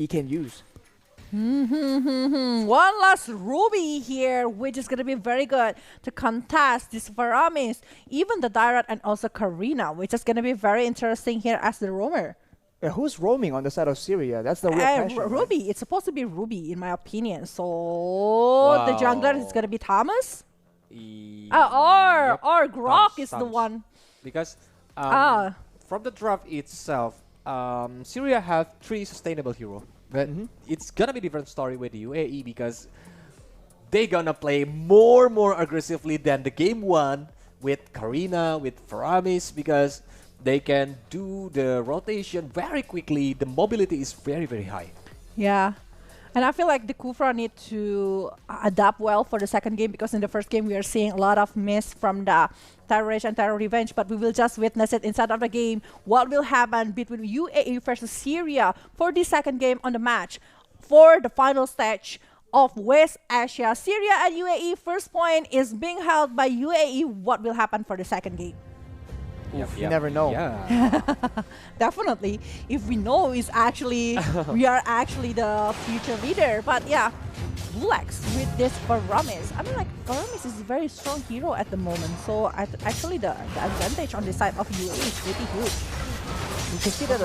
he can use. One last Ruby here, which is going to be very good to contest this Varamis, even the Dairat and also Karina, which is going to be very interesting here as the roamer. Yeah, who's roaming on the side of Syiria? That's the real question. Ruby, right? it's supposed to be Ruby in my opinion. So the jungler is going to be Thomas? Or Grok is the one. Because from the draft itself, Syiria have 3 sustainable hero. But it's gonna be different story with the UAE because they gonna play more aggressively than the game 1 with Karina, with Varamis, because they can do the rotation very quickly. The mobility is very high. Yeah. And I feel like the Kufra need to adapt well for the second game, because in the first game we are seeing a lot of miss from the Terror Rage and Terror Revenge, but we will just witness it inside of the game. What will happen between UAE versus Syiria for the second game on the match for the final stage of West Asia. Syiria and UAE, first point is being held by UAE. What will happen for the second game? You never know. Yeah. Definitely. If we know is actually we are actually the future leader. But yeah, Bulex with this Varamis. I mean, like, Varamis is a very strong hero at the moment. So actually the advantage on the side of UAE is pretty huge. You can see that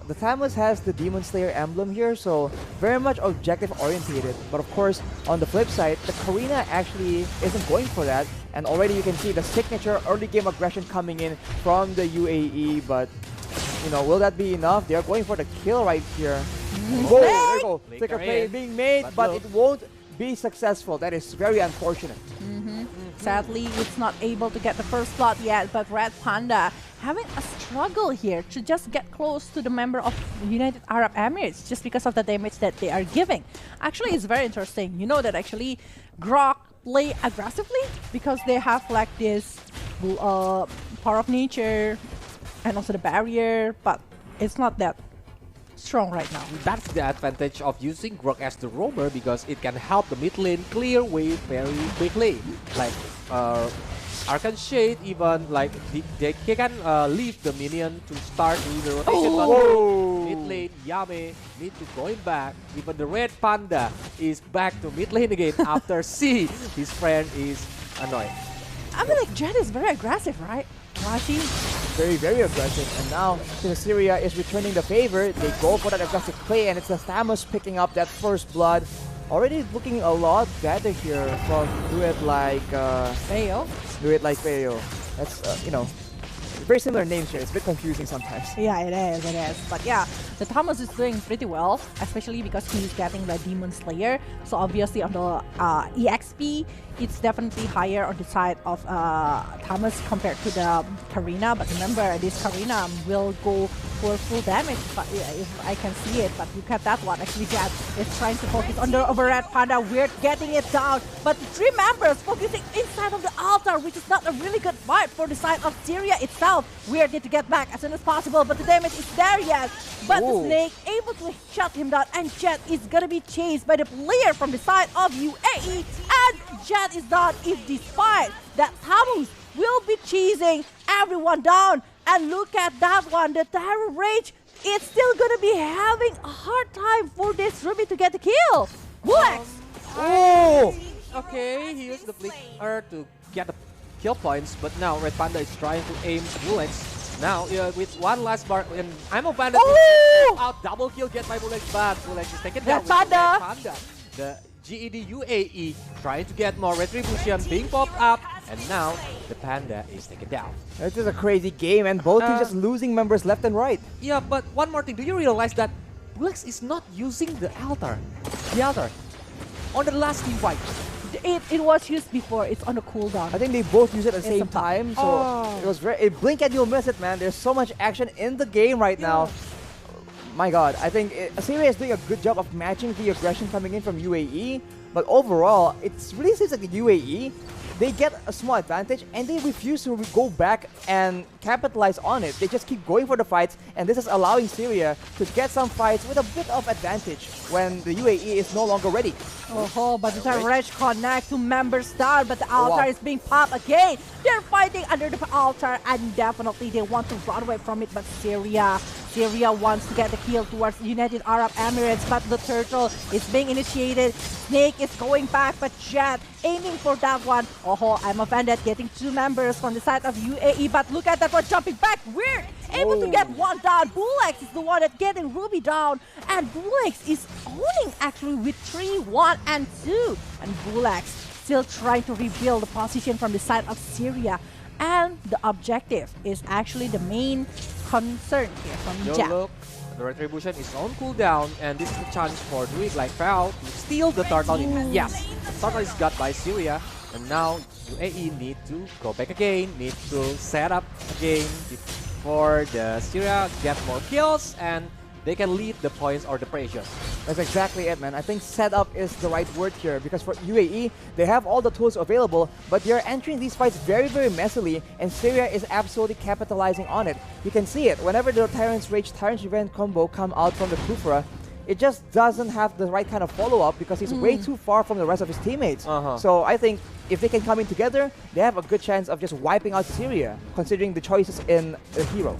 the Thamus has the Demon Slayer emblem here, so very much objective orientated. But of course, on the flip side, the Karina actually isn't going for that. And already you can see the signature early game aggression coming in from the UAE. But, you know, will that be enough? They're going for the kill right here. Whoa, there you go. Flicker play being made, but it won't be successful. That is very unfortunate. Sadly, it's not able to get the first slot yet, but Red Panda having a struggle here to just get close to the member of United Arab Emirates just because of the damage that they are giving. Actually, it's very interesting. You know that actually Grok play aggressively because they have like this power of nature and also the barrier, but it's not that strong right now. That's the advantage of using Grok as the roamer, because it can help the mid lane clear wave very quickly. Like Arcan Shade, even like they can leave the minion to start doing the rotation. But mid lane, Yame need to going back. Even the Red Panda is back to mid lane again after his friend is annoyed. I mean, like, Jet is very aggressive, right? Rashi? Very aggressive. And now, since Syiria is returning the favor, they go for that aggressive play, and it's the Thamus picking up that first blood. Already looking a lot better here from Do It Like Feo. Do It Like Feo. That's, you know, very similar names here. It's a bit confusing sometimes. Yeah, it is. But yeah, the Thomas is doing pretty well, especially because he's getting the Demon Slayer. So obviously on the EXP, it's definitely higher on the side of Thomas compared to the Karina. But remember, this Karina will go for full damage, but if I can see it. But look at that one. Actually, Jet is trying to focus on the Red Panda. We're getting it down. But the 3 members focusing inside of the altar, which is not a really good fight for the side of Syiria itself. Weird need to get back as soon as possible, but the damage is there yet. But the Snake able to shut him down, and Jet is gonna be chased by the player from the side of UAE, and Jet is done. If despite that, Thamus will be chasing everyone down. And look at that one, the Terror Rage, it's still gonna be having a hard time for this Ruby to get the kill. Bulex! Okay, he used the Flicker to get the kill points, but now Red Panda is trying to aim Bulex. Now, with one last bar, and I'm a Panda out double kill get by Bulex, but Bulex is taken down with Red Panda. The GED UAE trying to get more retribution being popped up, and now the Panda is taken down. This is a crazy game, and both teams just losing members left and right. Yeah, but one more thing, do you realize that Bulex is not using the altar? The altar. On the last team fight. It was used before, it's on a cooldown. I think they both use it at the same time, so it was very... blink and you'll miss it, man. There's so much action in the game right now. My god, I think Syiria is doing a good job of matching the aggression coming in from UAE, but overall, it really seems like the UAE, they get a small advantage and they refuse to go back and capitalize on it. They just keep going for the fights, and this is allowing Syiria to get some fights with a bit of advantage when the UAE is no longer ready. But the Rage connect to members down, but the altar is being popped again. They're fighting under the altar, and definitely they want to run away from it, but Syiria Syiria wants to get the kill towards United Arab Emirates, but the turtle is being initiated. Snake is going back, but Jet aiming for that one. Oh, I'm offended, getting 2 members from the side of UAE, but look at that one jumping back. Weird! Able to get one down. Bulex is the one that's getting Ruby down, and Bulex is owning actually with 3, 1, and 2. And Bulex still trying to rebuild the position from the side of Syiria. And the objective is actually the main concern here from Jack. Look, the retribution is on cooldown, and this is the chance for Druid like Foul to steal the turtle in hand. Yes, the turtle is got by Syiria, and now UAE need to go back again, need to set up again before the Syiria get more kills, and they can lead the points or the pressure. That's exactly it, man. I think setup is the right word here, because for UAE, they have all the tools available, but they're entering these fights very, very messily, and Syiria is absolutely capitalizing on it. You can see it. Whenever the Tyrant's Rage, Tyrant's Revenge combo come out from the Kufra, it just doesn't have the right kind of follow-up because he's way too far from the rest of his teammates. So I think if they can come in together, they have a good chance of just wiping out Syiria, considering the choices in the hero.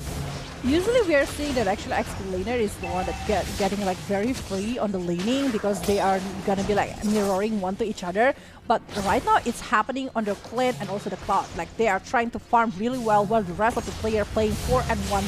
Usually we are seeing that actually XP laner is the one that getting like very free on the laning because they are gonna be like mirroring one to each other. But right now it's happening on the Clan and also the Cloud. Like they are trying to farm really well while the rest of the player playing 4 and 1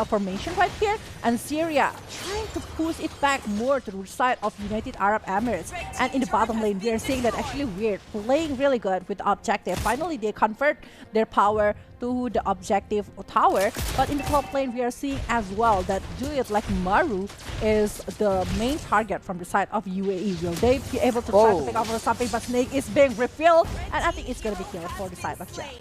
formation right here, and Syiria trying to push it back more to the side of United Arab Emirates. And in the bottom lane, we are seeing that actually Weird playing really good with the objective. Finally, they convert their power to the objective tower. But in the top lane, we are seeing as well that Juliet like Maru is the main target from the side of UAE. Will they be able to try to pick up something? But Snake is being refilled, and I think it's going to be killed for the side of Jack.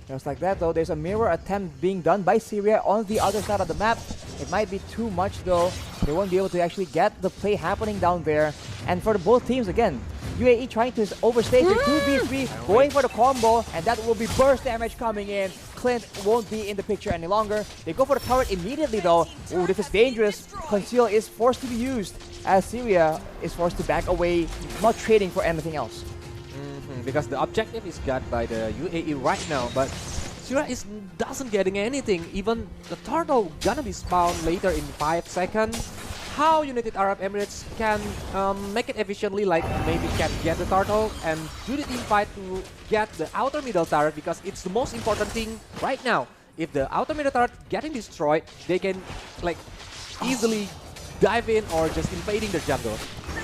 Just like that though, there's a mirror attempt being done by Syiria on the other side of the map. It might be too much though. They won't be able to actually get the play happening down there. And for both teams again, UAE trying to overstay their 2v3, going for the combo, and that will be burst damage coming in. Clint won't be in the picture any longer. They go for the turret immediately though. Ooh, this is dangerous. Conceal is forced to be used as Syiria is forced to back away, not trading for anything else. Because the objective is got by the UAE right now, but Syiria doesn't getting anything. Even the turtle gonna be spawned later in 5 seconds. How United Arab Emirates can make it efficiently, like maybe can get the turtle and do the team fight to get the outer middle turret, because it's the most important thing right now. If the outer middle turret getting destroyed, they can like easily dive in or just invading the jungle.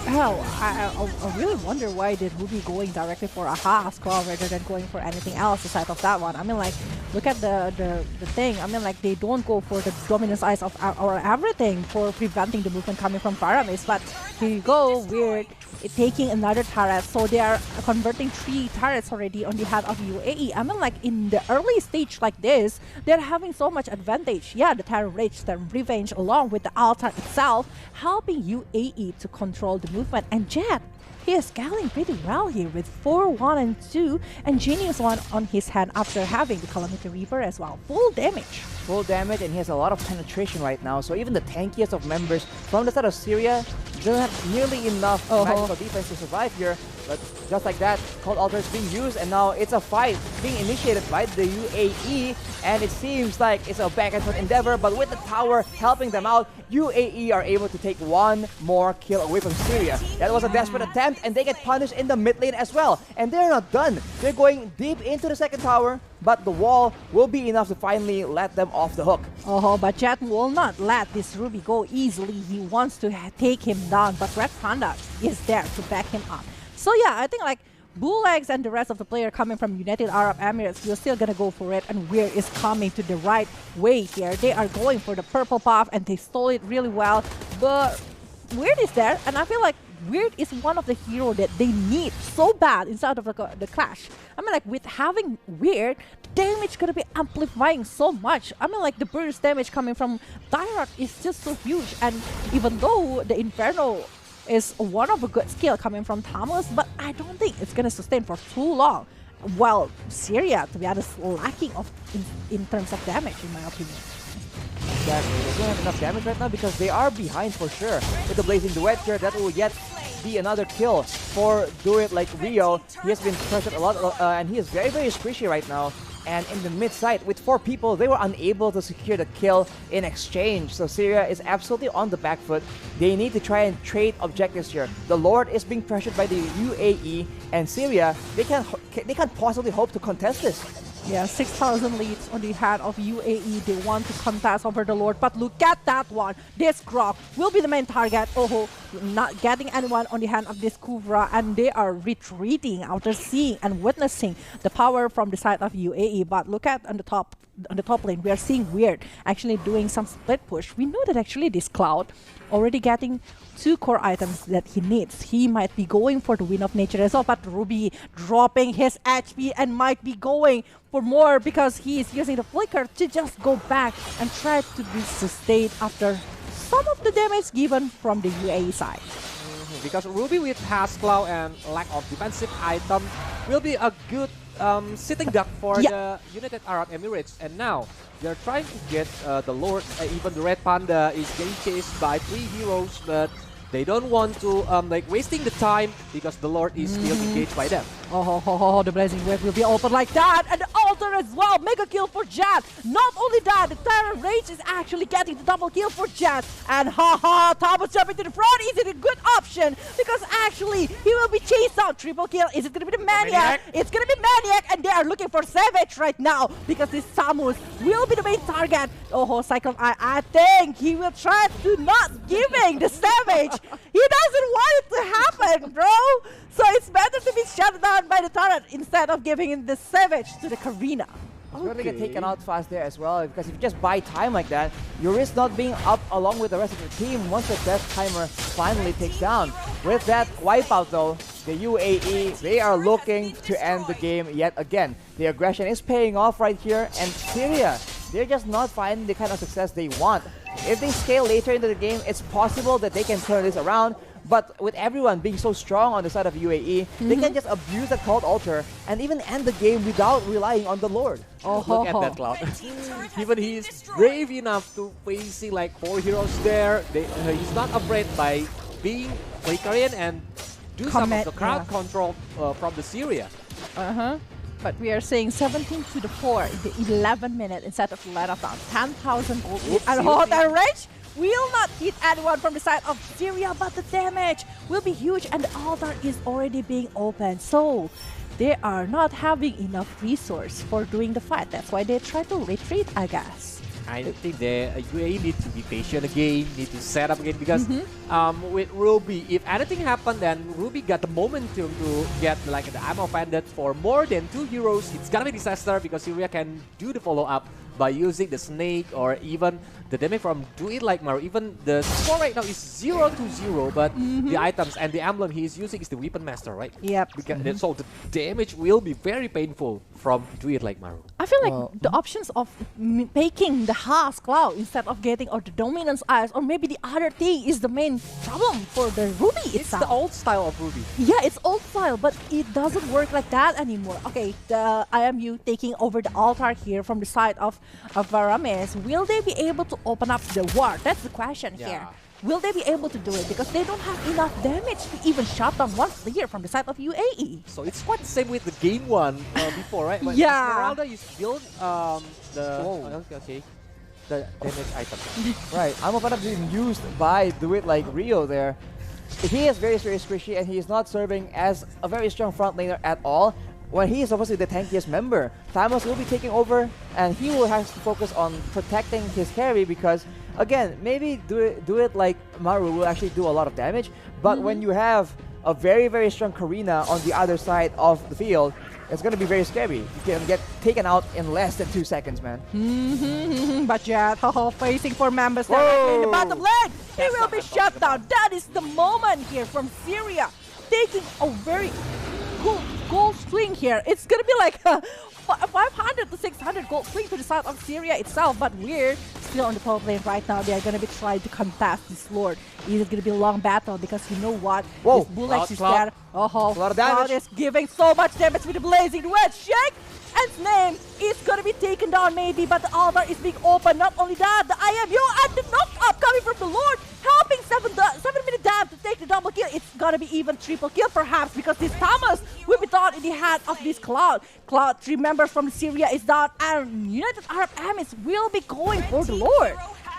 Oh, I really wonder why did Ruby going directly for a half scroll rather than going for anything else aside of that one. I mean, like, look at the thing. I mean, like, they don't go for the dominance eyes of or everything for preventing the movement coming from Pyramis. But here you go, Weird taking another turret. So they are converting 3 turrets already on the head of UAE. I mean, like, in the early stage like this, they're having so much advantage. Yeah, the Terror Rage, the Revenge, along with the altar itself, helping UAE to control the movement. And Jet, he is scaling pretty well here with 4, 1, and 2, and Genius 1 on his hand after having the Calamity Reaper as well. Full damage. Full damage, and he has a lot of penetration right now, so even the tankiest of members from the side of Syiria doesn't have nearly enough magical defense to survive here. But just like that, Cold Altar is being used, and now it's a fight being initiated by the UAE, and it seems like it's a back and forth endeavor, but with the tower helping them out, UAE are able to take 1 more kill away from Syiria. That was a desperate attempt, and they get punished in the mid lane as well. And they're not done. They're going deep into the second tower, but the wall will be enough to finally let them off the hook. But Jet will not let this Ruby go easily. He wants to take him down, but Red Panda is there to back him up. So yeah, I think like Bulex and the rest of the player coming from United Arab Emirates, you're still gonna go for it, and Weird is coming to the right way here. They are going for the purple buff, and they stole it really well, but Weird is there, and I feel like Weird is one of the heroes that they need so bad inside of the clash. I mean, like, with having Weird, damage gonna be amplifying so much. I mean, like, the burst damage coming from Tyrant is just so huge, and even though the Inferno is one of a good skill coming from Thomas, but I don't think it's gonna sustain for too long. While Syiria, to be honest, lacking in terms of damage, in my opinion. Exactly, they don't have enough damage right now because they are behind for sure. With the Blazing Duet here, that will yet be another kill for Do It Like Rio. He has been pressured a lot, and he is very, very squishy right now. and in the mid side with 4 people, they were unable to secure the kill in exchange. So Syiria is absolutely on the back foot. They need to try and trade objectives here. The Lord is being pressured by the UAE, and Syiria, they can't possibly hope to contest this. Yeah, 6,000 leads on the hand of UAE. They want to contest over the Lord, but look at that one. This Grok will be the main target. Oh, not getting anyone on the hand of this Kuvra, and they are retreating after seeing and witnessing the power from the side of UAE. But look at on the top lane, we are seeing Weird actually doing some split push. We know that actually this Cloud already getting 2 core items that he needs. He might be going for the Wind of Nature as well, but Ruby dropping his HP and might be going for more because he is using the Flicker to just go back and try to be sustained after some of the damage given from the UAE side. Because Ruby with Hasclaw and lack of defensive item will be a good sitting duck for the United Arab Emirates. And now they're trying to get the Lord. Even the Red Panda is getting chased by 3 heroes, but they don't want to like wasting the time because the Lord is still engaged by them. The Blazing Wave will be open like that, and the altar as well. Mega kill for Jet. Not only that, the Terror Rage is actually getting the double kill for Jet. And Thomas jumping to the front. Is it a good option? Because actually, he will be chased out. Triple kill. Is it going to be the Maniac? It's going to be Maniac, and they are looking for Savage right now because this Samus will be the main target. Cyclone Eye, I think he will try to not giving the Savage. He doesn't want it to happen, bro. So it's better to be shut down by the turret instead of giving him the Savage to the Karina. It's going to get taken out fast there as well, because if you just buy time like that, you risk not being up along with the rest of the team once the death timer finally takes down. With that wipeout though, the UAE, they are looking to end the game yet again. The aggression is paying off right here, and Syiria, they're just not finding the kind of success they want. If they scale later into the game, it's possible that they can turn this around. But with everyone being so strong on the side of UAE, they can just abuse that Cold Altar and even end the game without relying on the Lord. Look at that Cloud. Even he is brave enough to facing like 4 heroes there. He's not afraid by being Korean and do some of the crowd control from the Syiria. But we are saying 17 to the 4 in the 11th minute instead of the let down. 10,000 gold. And Terror Rage will not hit anyone from the side of Syiria, but the damage will be huge and the altar is already being opened. So they are not having enough resource for doing the fight. That's why they try to retreat, I guess. I think the UAE need to be patient again, need to set up again, because with Ruby, if anything happened, then Ruby got the momentum to get like the ammo bandit for more than 2 heroes. It's gonna be disaster because Syiria can do the follow-up by using the snake or even the damage from Do It Like Mario. Even the score right now is 0-0, but the items and the emblem he is using is the Weapon Master, right? Yep. Because, so the damage will be very painful from Do It Like Mario. I feel like the options of making the Haas Cloud instead of getting or the Dominance Eyes or maybe the other thing is the main problem for the Ruby itself. It's the old style of Ruby. Yeah, it's old style, but it doesn't work like that anymore. Okay, the IMU taking over the altar here from the side of Varames. Will they be able to open up the ward? That's the question here. Will they be able to do it? Because they don't have enough damage to even shut down one player from the side of UAE. So it's quite the same with the game one before, right? But yeah. Esmeralda, you build the damage item. Right, I'm about to be used by Do It Like Rio there. He is very squishy and he is not serving as a very strong front laner at all. When he is supposed to be the tankiest member, Thanos will be taking over and he will have to focus on protecting his carry because, again, maybe do it like Maru will actually do a lot of damage, but when you have a very strong Karina on the other side of the field, it's going to be very scary. You can get taken out in less than 2 seconds, man. But Jet, facing for members directly in the bottom lane. He will be shut down. That is the moment here from Syiria, taking a very gold swing here. It's gonna be like a 500 to 600 gold swing to the side of Syiria itself, but we're still on the top lane right now. They are gonna be trying to contest this Lord. It is gonna be a long battle because you know what? This Bullets is there. A lot of damage. Cloud is giving so much damage with the Blazing Wedge. Shake! And his name is gonna be taken down maybe, but the altar is being opened. Not only that, the IMU and the knock-up coming from the Lord, helping 7-minute dab to take the double kill. It's gonna be even triple kill perhaps because this Thomas will be Dawn in the hand of this Cloud. Cloud, remember, from Syiria is down, and United Arab Emirates will be going for the Lord.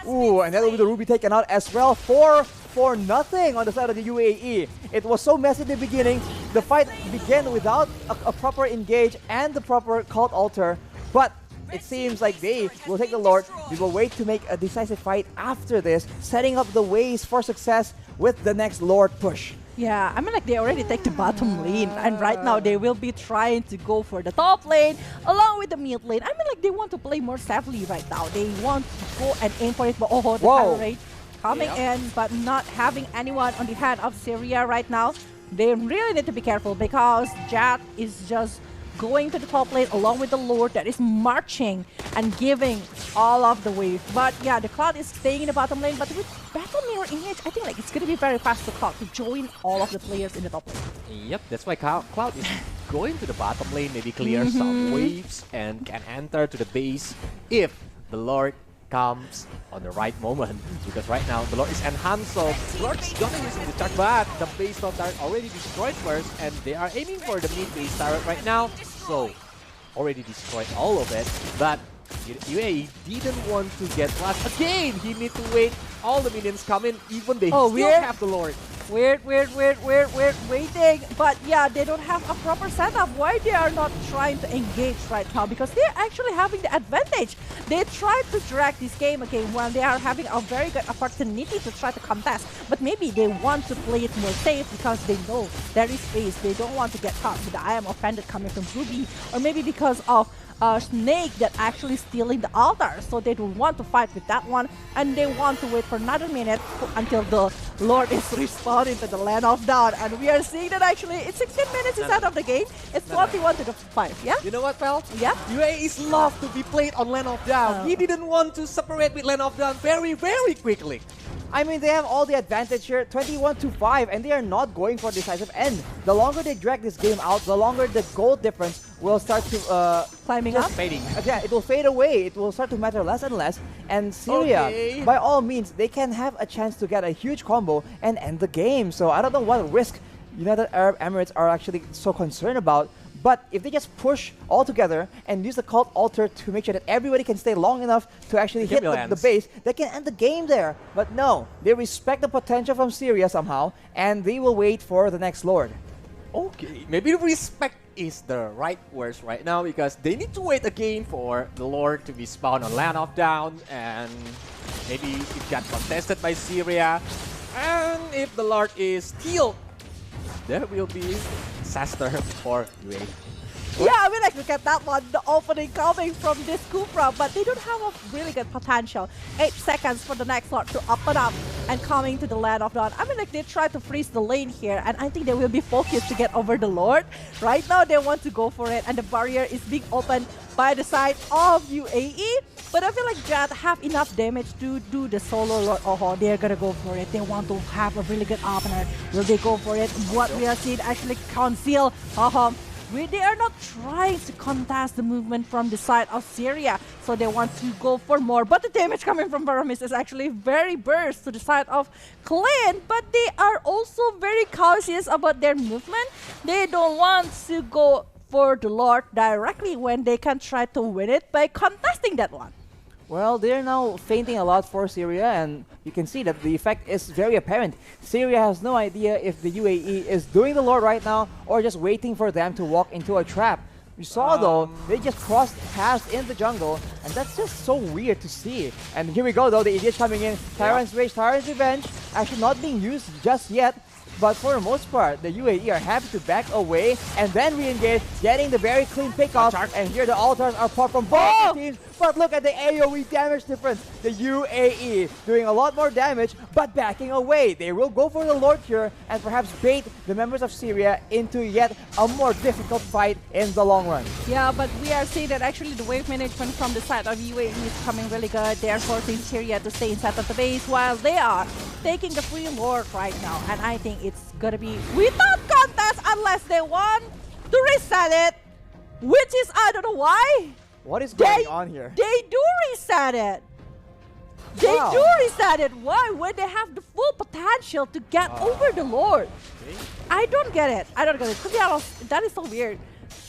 Ooh, and that will be the Ruby taken out as well. 4-0 on the side of the UAE. It was so messy in the beginning. The fight began without a proper engage and the proper cult altar, but it seems like they will take the Lord. We will wait to make a decisive fight after this, setting up the ways for success with the next Lord push. Yeah, I mean, like, they already take the bottom lane, and right now they will be trying to go for the top lane along with the mid lane. I mean, like, they want to play more safely right now. They want to go and aim for it, but oh, the Power Rage coming in, but not having anyone on the hand of Syiria right now. They really need to be careful because Jad is just going to the top lane along with the Lord that is marching and giving all of the wave. But yeah, the Cloud is staying in the bottom lane, but with Battle Mirror Image, I think like it's going to be very fast for Cloud to join all of the players in the top lane. Yep, that's why Cloud is going to the bottom lane, maybe clear some waves and can enter to the base if the Lord comes on the right moment, because right now the Lord is enhanced, so Lord's gonna use the charge, but the base top turret already destroyed first, and they are aiming for the mid base turret right now, so already destroyed all of it. But UAE didn't want to get last again. He need to wait all the minions come in, even they still have the Lord. Weird, waiting. But yeah, they don't have a proper setup. Why they are not trying to engage right now? Because they're actually having the advantage. They try to drag this game again when they are having a very good opportunity to try to contest. But maybe they want to play it more safe because they know there is space. They don't want to get caught with the I am offended coming from Ruby. Or maybe because of Snake that actually stealing the altar, so they don't want to fight with that one, and they want to wait for another minute until the Lord is respawned into the Land of Dawn. And we are seeing that actually it's 16 minutes inside of the game. It's 21 to the 5. Yeah. You know what, Fel? Yeah. UAE is love to be played on Land of Dawn. He didn't want to separate with Land of Dawn very quickly. I mean, they have all the advantage here, 21-5, and they are not going for decisive end. The longer they drag this game out, the longer the gold difference will start to climbing up. Fading. Yeah, it will fade away. It will start to matter less and less. And Syiria, by all means, they can have a chance to get a huge combo and end the game. So I don't know what risk United Arab Emirates are actually so concerned about. But if they just push all together and use the cult altar to make sure that everybody can stay long enough to actually hit the base, they can end the game there. But no, they respect the potential from Syiria somehow, and they will wait for the next Lord. Okay, maybe respect is the right words right now, because they need to wait again for the Lord to be spawned on Land of Dawn, and maybe it got contested by Syiria. And if the Lord is killed, there will be disaster for UAE. Yeah, I mean, like, look at that one, the opening coming from this Kufra, but they don't have a really good potential. 8 seconds for the next Lord to open up and coming to the Land of Dawn. I mean, like, they try to freeze the lane here, and I think they will be focused to get over the Lord. Right now, they want to go for it, and the barrier is being opened by the side of UAE. But I feel like Jad have enough damage to do the solo Lord. Oh, they're gonna go for it. They want to have a really good opener. Will they go for it? What we are seeing actually conceal. They are not trying to contest the movement from the side of Syiria, so they want to go for more. But the damage coming from Paramis is actually very burst to the side of Clan, but they are also very cautious about their movement. They don't want to go for the Lord directly when they can try to win it by contesting that one. Well, they're now fainting a lot for Syiria, and you can see that the effect is very apparent. Syiria has no idea if the UAE is doing the Lord right now or just waiting for them to walk into a trap. You saw though, they just crossed paths in the jungle, and that's just so weird to see. And here we go though, the idiot coming in. Tyrant's Rage, Tyrant's Revenge, actually not being used just yet. But for the most part, the UAE are happy to back away and then re-engage, getting the very clean pick-off. And here the altars are popped from both teams. But look at the AoE damage difference. The UAE doing a lot more damage, but backing away. They will go for the Lord here and perhaps bait the members of Syiria into yet a more difficult fight in the long run. Yeah, but we are seeing that actually the wave management from the side of UAE is coming really good. They are forcing Syiria to stay inside of the base while they are taking the free Lord right now. And I think it's gonna be without contest unless they want to reset it, which is, I don't know why. What is going on here? They do reset it. They Wow. do reset it. Why? When they have the full potential to get over the Lord. Okay. I don't get it. I don't get it. To be honest, that is so weird.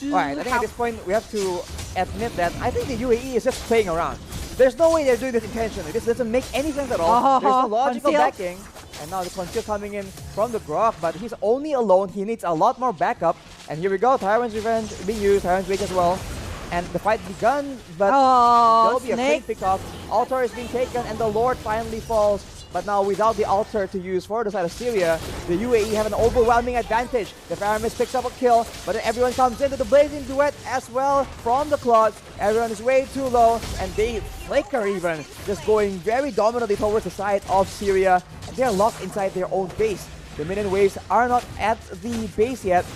Alright, I think at this point we have to admit that I think the UAE is just playing around. There's no way they're doing this intentionally. This doesn't make any sense at all. There's no logical Conceal. backing. And now the conceal coming in from the Grok, but he's only alone. He needs a lot more backup. And here we go. Tyrant's Revenge being used. Tyrant's Wake as well. And the fight begun, but there'll be a quick Snake. pick-off. Altar is being taken and the Lord finally falls. But now without the altar to use for the side of Syiria, the UAE have an overwhelming advantage. The Pyramus picks up a kill, but then everyone comes into the blazing duet as well from the Clods. Everyone is way too low, and they flicker even, just going very dominantly towards the side of Syiria. And they're locked inside their own base. The minion waves are not at the base yet,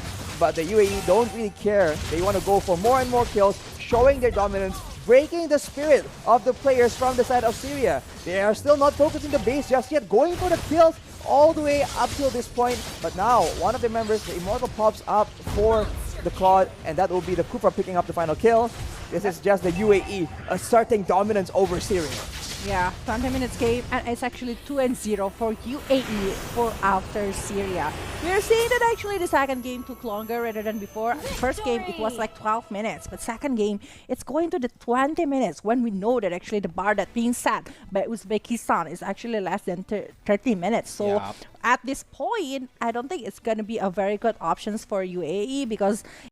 but the UAE don't really care. They want to go for more and more kills, showing their dominance, breaking the spirit of the players from the side of Syiria. They are still not focusing the base just yet, going for the kills all the way up till this point. But now, one of the members, the Immortal, pops up for the Claude, and that will be the Cooper picking up the final kill. This is just the UAE asserting dominance over Syiria. Yeah, 20 minutes game, and it's actually 2-0 for UAE for after Syiria. We're seeing that actually the second game took longer rather than before. The first game, it was like 12 minutes, but second game, it's going to the 20 minutes when we know that actually the bar that being set by Uzbekistan is actually less than 30 minutes. So Yeah. at this point, I don't think it's going to be a very good options for UAE because